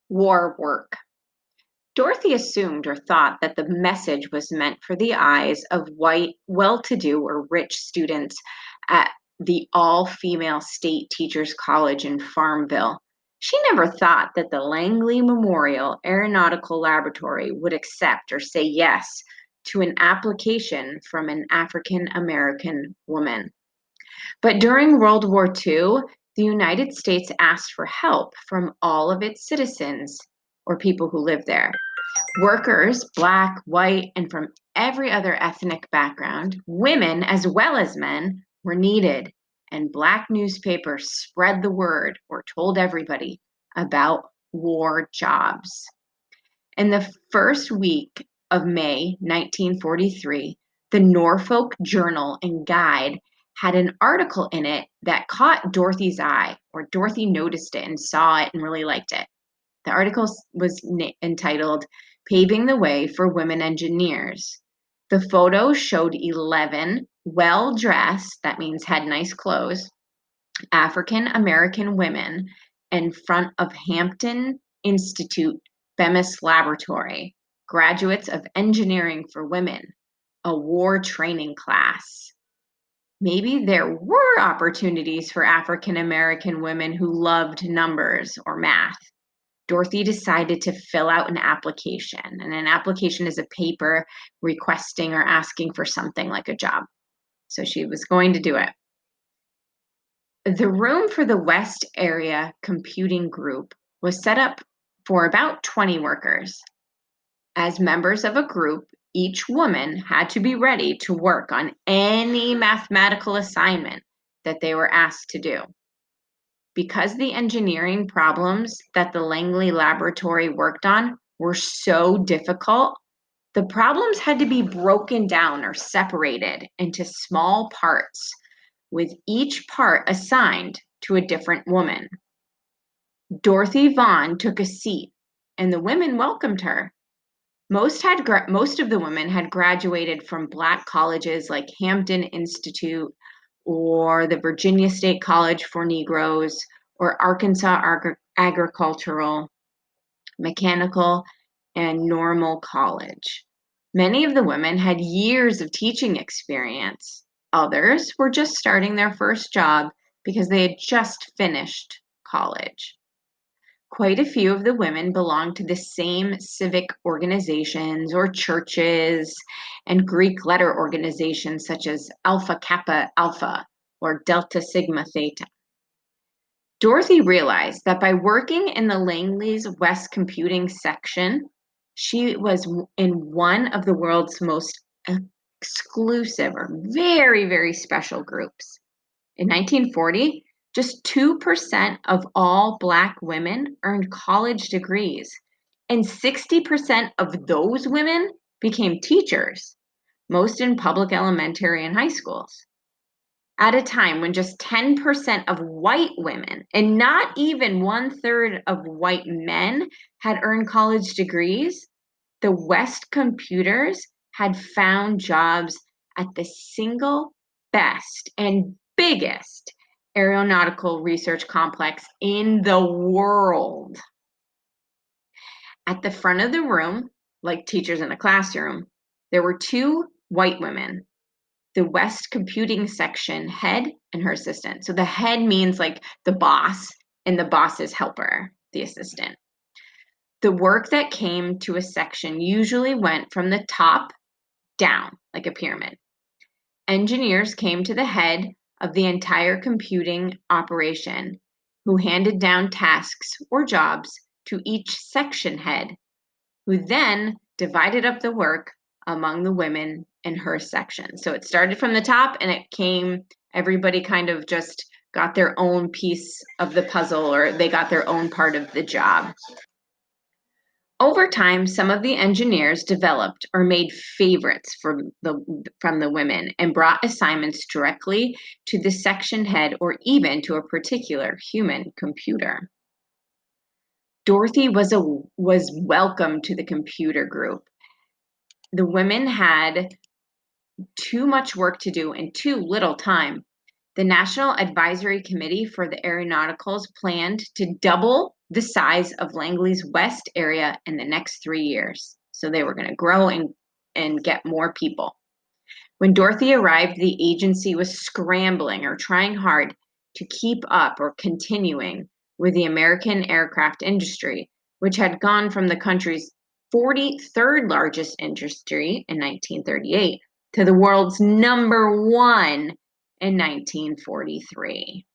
War work. Dorothy assumed or thought that the message was meant for the eyes of white, well to do, or rich students at the all female state teachers college in Farmville. She never thought that the Langley Memorial Aeronautical Laboratory would accept or say yes to an application from an African American woman. But during World War II, the United States asked for help from all of its citizens or people who live there. Workers, Black, white, and from every other ethnic background, women as well as men, were needed, and Black newspapers spread the word or told everybody about war jobs. In the first week of May 1943, the Norfolk Journal and Guide had an article in it that caught Dorothy's eye, or Dorothy noticed it and saw it and really liked it. The article was entitled Paving the Way for Women Engineers. The photo showed 11 well dressed, that means had nice clothes, African American women in front of Hampton Institute Bemis Laboratory, graduates of Engineering for Women, a war training class. Maybe there were opportunities for African American women who loved numbers or math. Dorothy decided to fill out an application, and an application is a paper requesting or asking for something like a job. So she was going to do it. The room for the West Area Computing Group was set up for about 20 workers. As members of a group, each woman had to be ready to work on any mathematical assignment that they were asked to do. Because the engineering problems that the Langley Laboratory worked on were so difficult, the problems had to be broken down or separated into small parts, with each part assigned to a different woman. Dorothy Vaughan took a seat, and the women welcomed her. Most of the women had graduated from Black colleges like Hampton Institute or the Virginia State College for Negroes or Arkansas Agricultural, Mechanical, and Normal College. Many of the women had years of teaching experience. Others were just starting their first job because they had just finished college. Quite a few of the women belonged to the same civic organizations or churches and Greek letter organizations such as Alpha Kappa Alpha or Delta Sigma Theta. Dorothy realized that by working in the Langley's West Computing section, she was in one of the world's most exclusive or very, very special groups. In 1940, just 2% of all Black women earned college degrees, and 60% of those women became teachers, most in public elementary and high schools. At a time when just 10% of white women and not even 1/3 of white men had earned college degrees, the West Computers had found jobs at the single best and biggest aeronautical research complex in the world. At the front of the room, like teachers in a classroom, there were two white women, the West Computing section head and her assistant. So the head means like the boss, and the boss's helper, the assistant. The work that came to a section usually went from the top down, like a pyramid. Engineers came to the head of the entire computing operation, who handed down tasks or jobs to each section head, who then divided up the work among the women in her section. So it started from the top and it came, everybody kind of just got their own piece of the puzzle, or they got their own part of the job. Over time, some of the engineers developed or made favorites from the women and brought assignments directly to the section head or even to a particular human computer. Dorothy was welcomed to the computer group. The women had too much work to do and too little time. The National Advisory Committee for the Aeronauticals planned to double the size of Langley's West area in the next 3 years. So they were going to grow and get more people. When Dorothy arrived, the agency was scrambling or trying hard to keep up or continuing with the American aircraft industry, which had gone from the country's 43rd largest industry in 1938 to the world's number one in 1943.